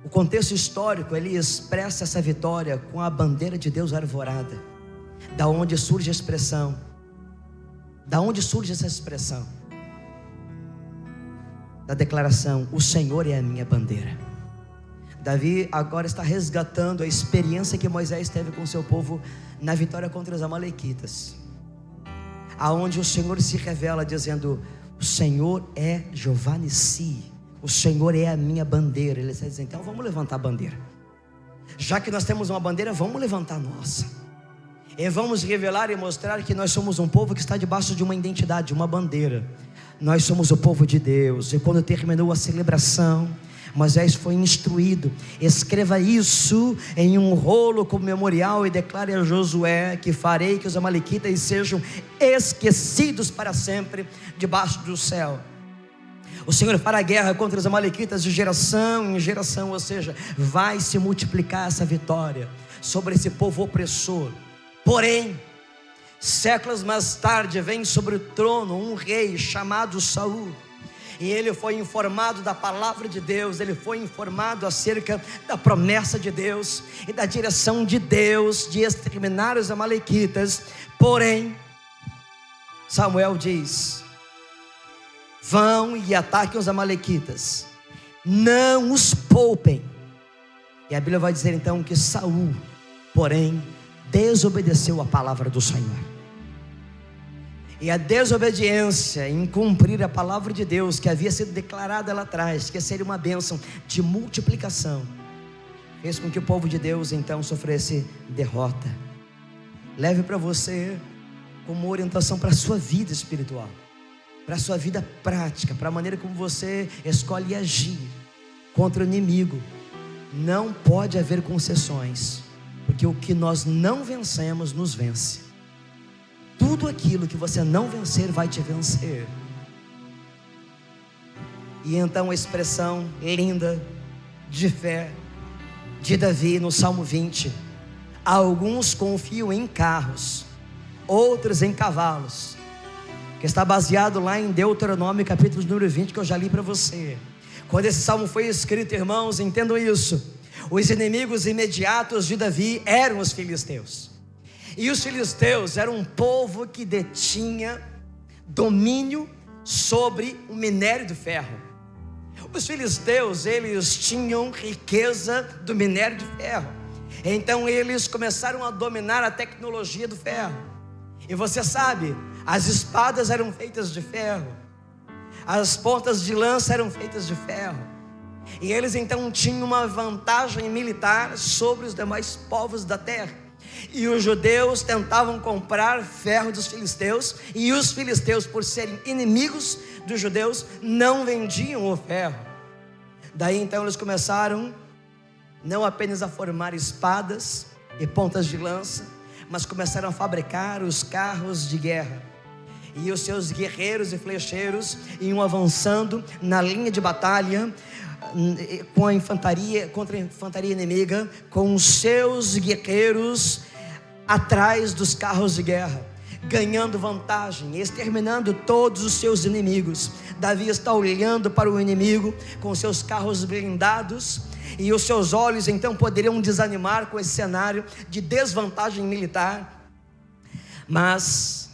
O contexto histórico, ele expressa essa vitória com a bandeira de Deus arvorada. Da onde surge a expressão? Da onde surge essa expressão? Da declaração: o Senhor é a minha bandeira. Davi agora está resgatando a experiência que Moisés teve com o seu povo na vitória contra os amalequitas, aonde o Senhor se revela dizendo: o Senhor é Jeová Nissi, o Senhor é a minha bandeira. Ele está dizendo: então vamos levantar a bandeira. Já que nós temos uma bandeira, vamos levantar a nossa, e vamos revelar e mostrar que nós somos um povo que está debaixo de uma identidade, uma bandeira. Nós somos o povo de Deus. E quando terminou a celebração, Moisés foi instruído: escreva isso em um rolo como memorial e declare a Josué que farei que os amalequitas sejam esquecidos para sempre debaixo do céu. O Senhor fará guerra contra os amalequitas de geração em geração, ou seja, vai se multiplicar essa vitória sobre esse povo opressor. Porém, séculos mais tarde vem sobre o trono um rei chamado Saul. E ele foi informado da palavra de Deus, ele foi informado acerca da promessa de Deus e da direção de Deus de exterminar os amalequitas. Porém, Samuel diz: vão e ataquem os amalequitas, não os poupem. E a Bíblia vai dizer então que Saul, porém, desobedeceu a palavra do Senhor. E a desobediência em cumprir a palavra de Deus, que havia sido declarada lá atrás, que seria uma bênção de multiplicação, fez com que o povo de Deus então sofresse derrota. Leve para você como orientação para a sua vida espiritual, para a sua vida prática, para a maneira como você escolhe agir contra o inimigo. Não pode haver concessões, porque o que nós não vencemos nos vence. Tudo aquilo que você não vencer vai te vencer. E então a expressão linda de fé de Davi no Salmo 20: alguns confiam em carros, outros em cavalos, que está baseado lá em Deuteronômio capítulo número 20, que eu já li para você. Quando esse salmo foi escrito, irmãos, entendam isso: os inimigos imediatos de Davi eram os filisteus. E os filisteus eram um povo que detinha domínio sobre o minério do ferro. Os filisteus, eles tinham riqueza do minério de ferro. Então eles começaram a dominar a tecnologia do ferro. E você sabe, as espadas eram feitas de ferro, as pontas de lança eram feitas de ferro. E eles então tinham uma vantagem militar sobre os demais povos da terra. E os judeus tentavam comprar ferro dos filisteus, e os filisteus, por serem inimigos dos judeus, não vendiam o ferro. Daí então eles começaram não apenas a formar espadas e pontas de lança, mas começaram a fabricar os carros de guerra. E os seus guerreiros e flecheiros iam avançando na linha de batalha com a infantaria, contra a infantaria inimiga, com os seus guerreiros atrás dos carros de guerra, ganhando vantagem, exterminando todos os seus inimigos. Davi está olhando para o inimigo com seus carros blindados, e os seus olhos então poderiam desanimar com esse cenário de desvantagem militar. Mas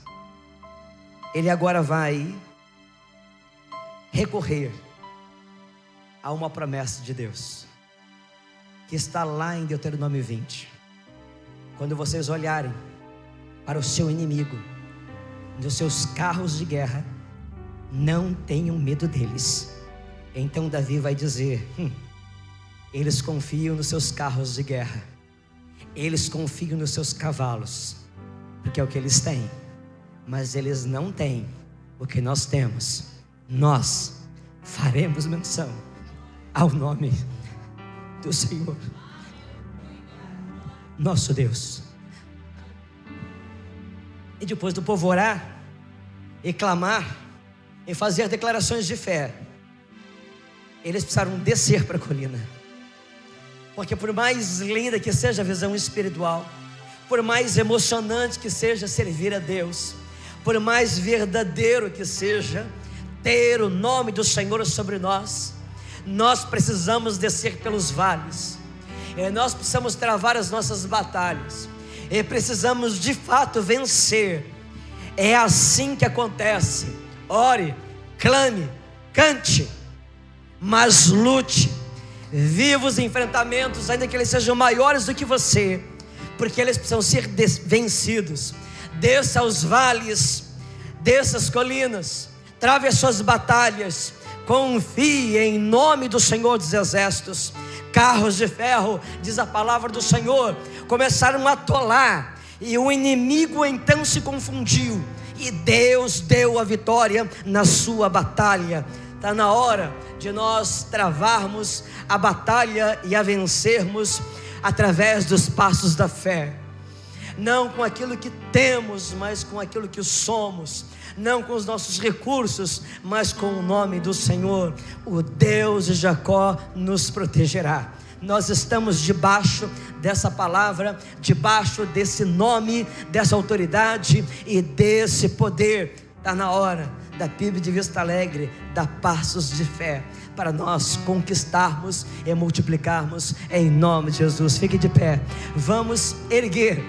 ele agora vai recorrer a uma promessa de Deus, que está lá em Deuteronômio 20. Quando vocês olharem para o seu inimigo, nos seus carros de guerra, não tenham medo deles. Então Davi vai dizer: eles confiam nos seus carros de guerra, eles confiam nos seus cavalos, porque é o que eles têm, mas eles não têm o que nós temos. Nós faremos menção ao nome do Senhor nosso Deus. E depois do povo orar e clamar e fazer declarações de fé, eles precisaram descer para a colina, porque por mais linda que seja a visão espiritual, por mais emocionante que seja servir a Deus, por mais verdadeiro que seja ter o nome do Senhor sobre nós, nós precisamos descer pelos vales, nós precisamos travar as nossas batalhas, e precisamos de fato vencer. É assim que acontece. Ore, clame, cante, mas lute. Viva os enfrentamentos, ainda que eles sejam maiores do que você, porque eles precisam ser vencidos. Desça aos vales, desça as colinas, trave as suas batalhas, confie em nome do Senhor dos Exércitos. Carros de ferro, diz a palavra do Senhor, começaram a atolar, e o inimigo então se confundiu, e Deus deu a vitória na sua batalha. Está na hora de nós travarmos a batalha e a vencermos através dos passos da fé, não com aquilo que temos, mas com aquilo que somos, não com os nossos recursos, mas com o nome do Senhor. O Deus de Jacó nos protegerá. Nós estamos debaixo dessa palavra, debaixo desse nome, dessa autoridade e desse poder. Está na hora da PIB de Vista Alegre dar passos de fé, para nós conquistarmos e multiplicarmos em nome de Jesus. Fique de pé, vamos erguer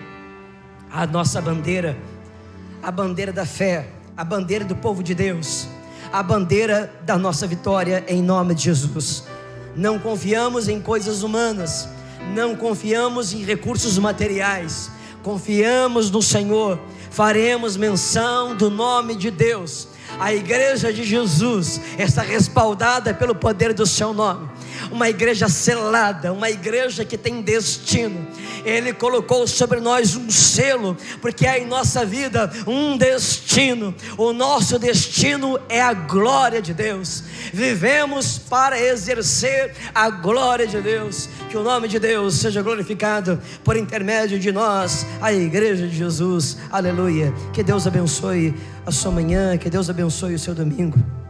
a nossa bandeira, a bandeira da fé, a bandeira do povo de Deus, a bandeira da nossa vitória em nome de Jesus. Não confiamos em coisas humanas, não confiamos em recursos materiais, confiamos no Senhor. Faremos menção do nome de Deus. A igreja de Jesus está respaldada pelo poder do seu nome, uma igreja selada, uma igreja que tem destino. Ele colocou sobre nós um selo, porque há em nossa vida um destino. O nosso destino é a glória de Deus. Vivemos para exercer a glória de Deus. Que o nome de Deus seja glorificado por intermédio de nós, a igreja de Jesus. Aleluia. Que Deus abençoe a sua manhã, que Deus abençoe o seu domingo.